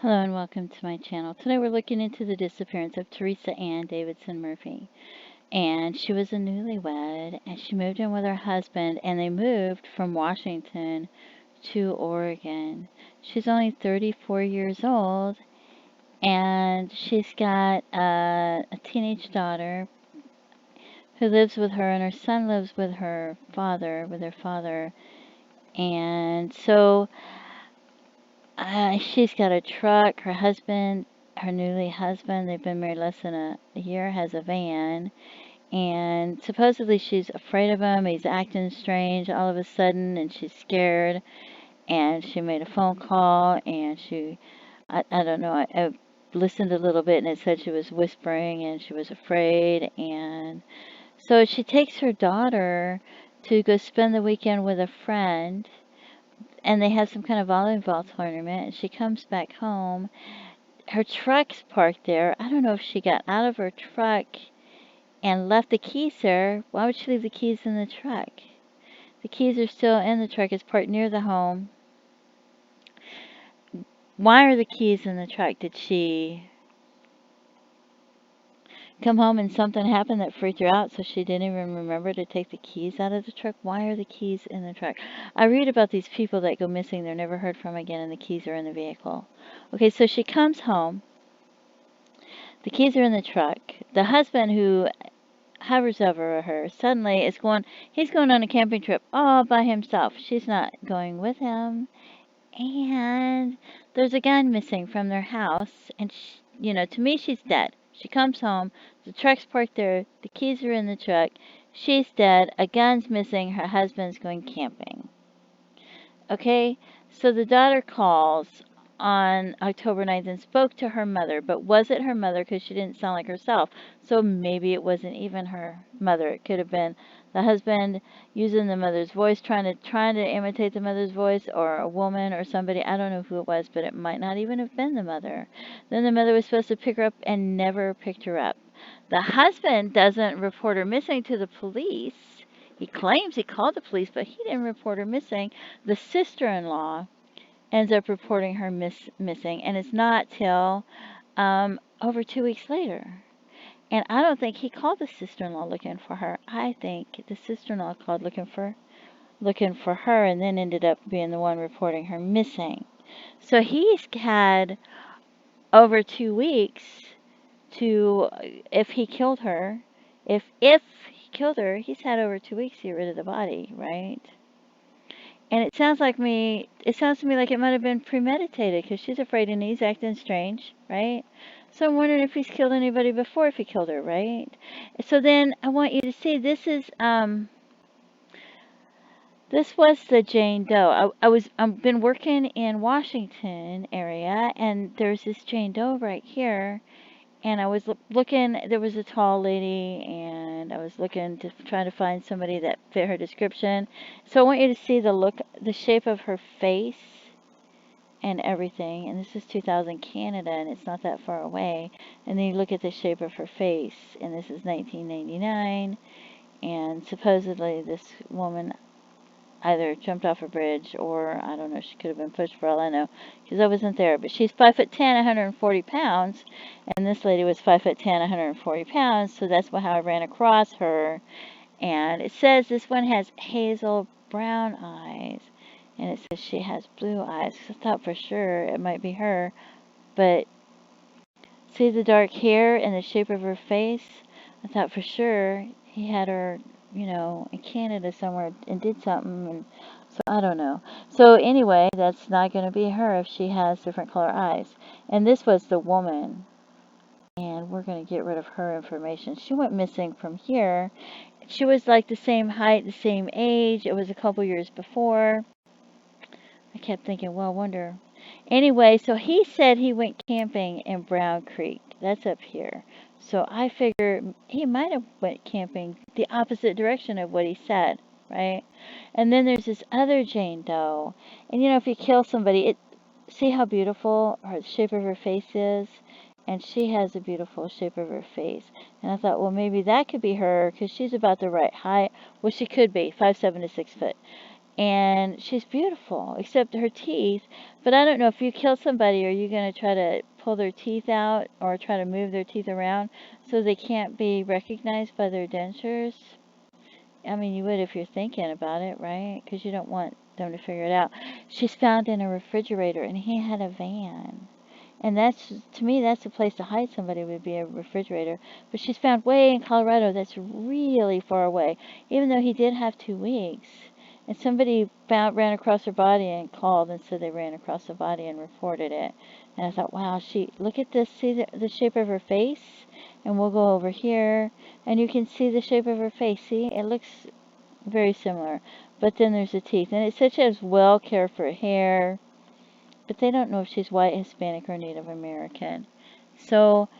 Hello and welcome to my channel. Today we're looking into the disappearance of Teresa Ann Davidson-Murphy. And she was a newlywed and she moved in with her husband and they moved from Washington to Oregon. She's only 34 years old and she's got a teenage daughter who lives with her, and her son lives with her father, And so she's got a truck. Her husband, her newly husband, they've been married less than a year, has a van. And supposedly she's afraid of him. He's acting strange all of a sudden, and she's scared. And she made a phone call, and I don't know, I listened a little bit, and it said she was whispering, and she was afraid. And so she takes her daughter to go spend the weekend with a friend, and they have some kind of volleyball tournament, and she comes back home. Her truck's parked there. I don't know if she got out of her truck and left the keys there. Why would she leave the keys in the truck? The keys are still in the truck. It's parked near the home. Why are the keys in the truck? Did she come home and something happened that freaked her out, so she didn't even remember to take the keys out of the truck? Why are the keys in the truck? I read about these people that go missing, they're never heard from again, and the keys are in the vehicle. Okay, so she comes home. The keys are in the truck. The husband, who hovers over her, suddenly he's going on a camping trip all by himself. She's not going with him. And there's a gun missing from their house. And, to me, she's dead. She comes home. The truck's parked there. The keys are in the truck. She's dead. A gun's missing. Her husband's going camping. Okay? So the daughter calls on October 9th and spoke to her mother, but was it her mother? Because she didn't sound like herself. So maybe it wasn't even her mother. It could have been the husband using the mother's voice, trying to imitate the mother's voice, or a woman or somebody. I don't know who it was, but it might not even have been the mother. Then the mother was supposed to pick her up and never picked her up. The husband doesn't report her missing to the police. He claims he called the police, but he didn't report her missing. The sister-in-law ends up reporting her missing, and it's not till over 2 weeks later. And I don't think he called the sister-in-law looking for her. I think the sister-in-law called looking for her, and then ended up being the one reporting her missing. So he's had over 2 weeks to, if he killed her, if he killed her, he's had over 2 weeks to get rid of the body, right? And it sounds to me like it might have been premeditated, because she's afraid and he's acting strange, right? So I'm wondering if he's killed anybody before, if he killed her, right? So then I want you to see, this was the Jane Doe. I've been working in Washington area, and there's this Jane Doe right here. And I was looking, there was a tall lady, and I was looking to try to find somebody that fit her description. So I want you to see the shape of her face and everything. And this is 2000 Canada, and it's not that far away. And then you look at the shape of her face, and this is 1999. And supposedly this woman either jumped off a bridge, or I don't know, she could have been pushed for all I know, because I wasn't there. But she's 5'10", 140 pounds, and this lady was 5'10", 140 pounds, so that's how I ran across her. And it says this one has hazel brown eyes, and it says she has blue eyes. I thought for sure it might be her, but see the dark hair and the shape of her face? I thought for sure he had her, in Canada somewhere and did something, and so I don't know. So anyway, that's not going to be her if she has different color eyes. And this was the woman, and we're going to get rid of her information. She went missing from here. She was like the same height, the same age. It was a couple years before. I kept thinking, well, I wonder. Anyway, so he said he went camping in Brown Creek. That's up here. So I figure he might have went camping the opposite direction of what he said, right? And then there's this other Jane Doe. And if you kill somebody, see how beautiful the shape of her face is? And she has a beautiful shape of her face. And I thought, well, maybe that could be her, because she's about the right height. Well, she could be 5'7" to 6 foot. and she's beautiful, except her teeth. But I don't know, if you kill somebody, are you going to try to pull their teeth out or try to move their teeth around so they can't be recognized by their dentures? I mean, you would if you're thinking about it, right? Because you don't want them to figure it out. She's found in a refrigerator, and he had a van. And that's, to me, that's the place to hide somebody, would be a refrigerator. But she's found way in Colorado. That's really far away, even though he did have 2 weeks. And somebody ran across her body and called and said they ran across the body and reported it. And I thought, wow, look at this, see the shape of her face? And we'll go over here, and you can see the shape of her face. See, it looks very similar. But then there's the teeth. And it said she has well cared for hair, but they don't know if she's white, Hispanic, or Native American. So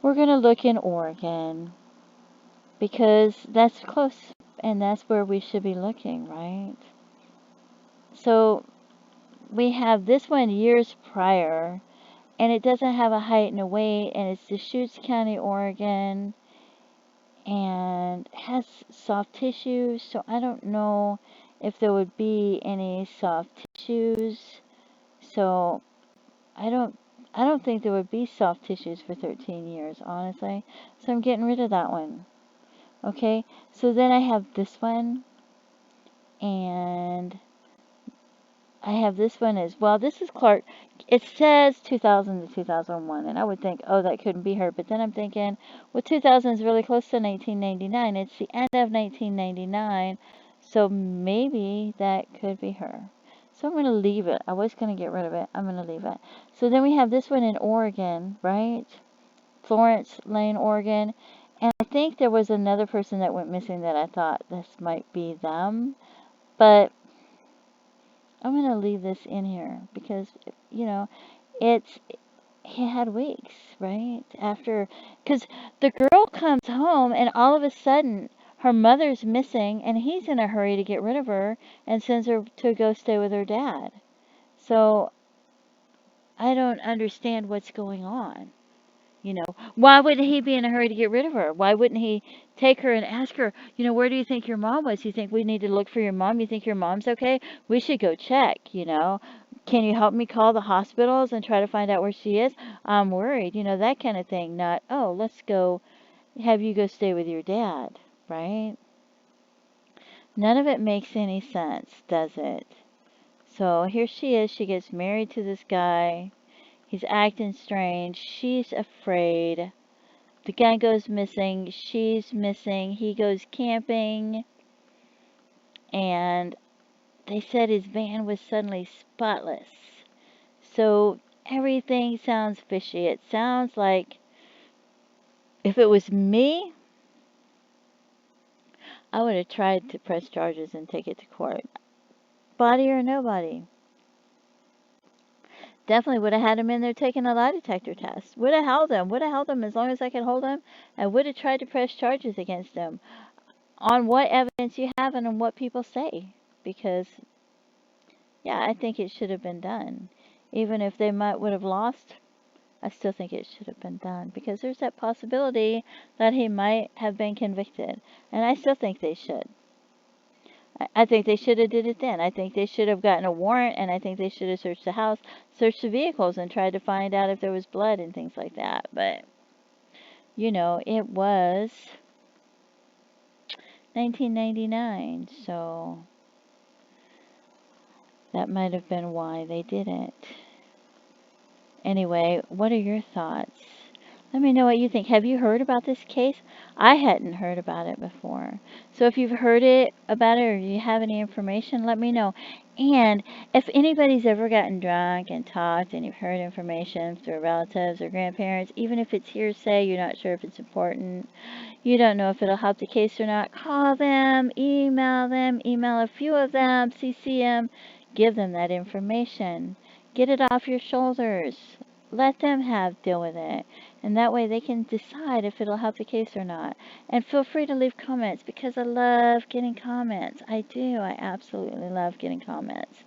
we're going to look in Oregon because that's close, and that's where we should be looking, right? So we have this one years prior, and it doesn't have a height and a weight, and it's Deschutes County, Oregon, and has soft tissues, so I don't know if there would be any soft tissues. So I don't think there would be soft tissues for 13 years, honestly. So I'm getting rid of that one. Okay? So then I have this one, and I have this one as well. This is Clark. It says 2000 to 2001, and I would think, oh, that couldn't be her. But then I'm thinking, well, 2000 is really close to 1999. It's the end of 1999, so maybe that could be her. So I'm going to leave it. I was going to get rid of it. I'm going to leave it. So then we have this one in Oregon, right? Florence Lane, Oregon. And I think there was another person that went missing that I thought this might be them. But I'm going to leave this in here because, you know, he had weeks, right? Because the girl comes home and all of a sudden her mother's missing and he's in a hurry to get rid of her and sends her to go stay with her dad. So I don't understand what's going on. Why would he be in a hurry to get rid of her? Why wouldn't he take her and ask her, where do you think your mom was? You think we need to look for your mom? You think your mom's okay? We should go check. Can you help me call the hospitals and try to find out where she is? I'm worried, that kind of thing. Not, oh, let's go have you go stay with your dad, right? None of it makes any sense, does it? So here she is. She gets married to this guy. He's acting strange. She's afraid. The guy goes missing, she's missing, he goes camping, and they said his van was suddenly spotless. So everything sounds fishy. It sounds like if it was me, I would have tried to press charges and take it to court. Body or no body. Definitely would have had him in there taking a lie detector test. Would have held him. Would have held him as long as I could hold him. And would have tried to press charges against him on what evidence you have and on what people say. Because, yeah, I think it should have been done. Even if they would have lost, I still think it should have been done. Because there's that possibility that he might have been convicted. And I still think they should. I think they should have did it then. I think they should have gotten a warrant, and I think they should have searched the house, searched the vehicles, and tried to find out if there was blood and things like that. But, it was 1999, so that might have been why they didn't. Anyway, what are your thoughts? Let me know what you think. Have you heard about this case? I hadn't heard about it before. So if you've heard about it or you have any information, let me know. And if anybody's ever gotten drunk and talked and you've heard information through relatives or grandparents, even if it's hearsay, you're not sure if it's important, you don't know if it'll help the case or not, call them, email a few of them, CC them, give them that information. Get it off your shoulders. Let them deal with it. And that way they can decide if it'll help the case or not. And feel free to leave comments because I love getting comments. I do. I absolutely love getting comments.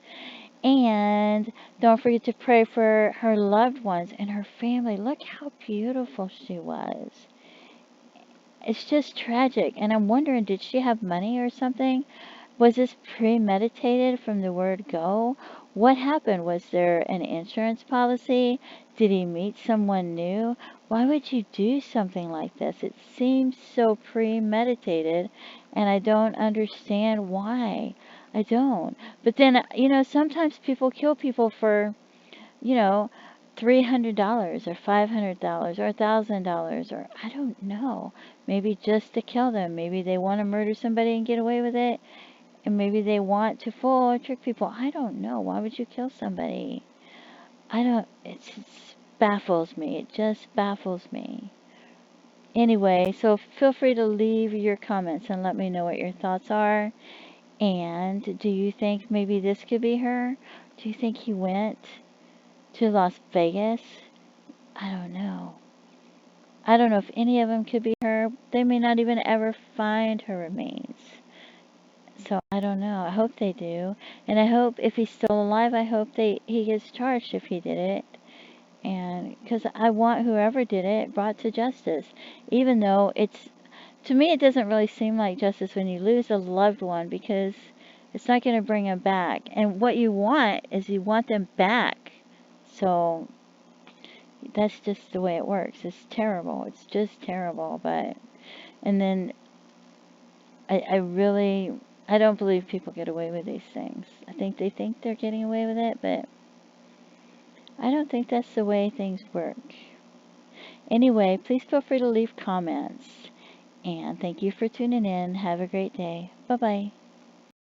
And don't forget to pray for her loved ones and her family. Look how beautiful she was. It's just tragic. And I'm wondering, did she have money or something? Was this premeditated from the word go? What happened? Was there an insurance policy? Did he meet someone new? Why would you do something like this? It seems so premeditated, and I don't understand why. I don't. But then, sometimes people kill people for, you know, $300 or $500 or $1,000 or I don't know. Maybe just to kill them. Maybe they want to murder somebody and get away with it. And maybe they want to fool or trick people. I don't know. Why would you kill somebody? It just baffles me. It just baffles me. Anyway, so feel free to leave your comments and let me know what your thoughts are. And do you think maybe this could be her? Do you think he went to Las Vegas? I don't know. I don't know if any of them could be her. They may not even ever find her remains. So I don't know. I hope they do. And I hope if he's still alive, I hope he gets charged if he did it. And because I want whoever did it brought to justice. Even though to me, it doesn't really seem like justice when you lose a loved one because it's not going to bring them back. And what you want is you want them back. So that's just the way it works. It's terrible. It's just terrible. And then I don't believe people get away with these things. I think they think they're getting away with it, but I don't think that's the way things work. Anyway, please feel free to leave comments. And thank you for tuning in. Have a great day. Bye-bye.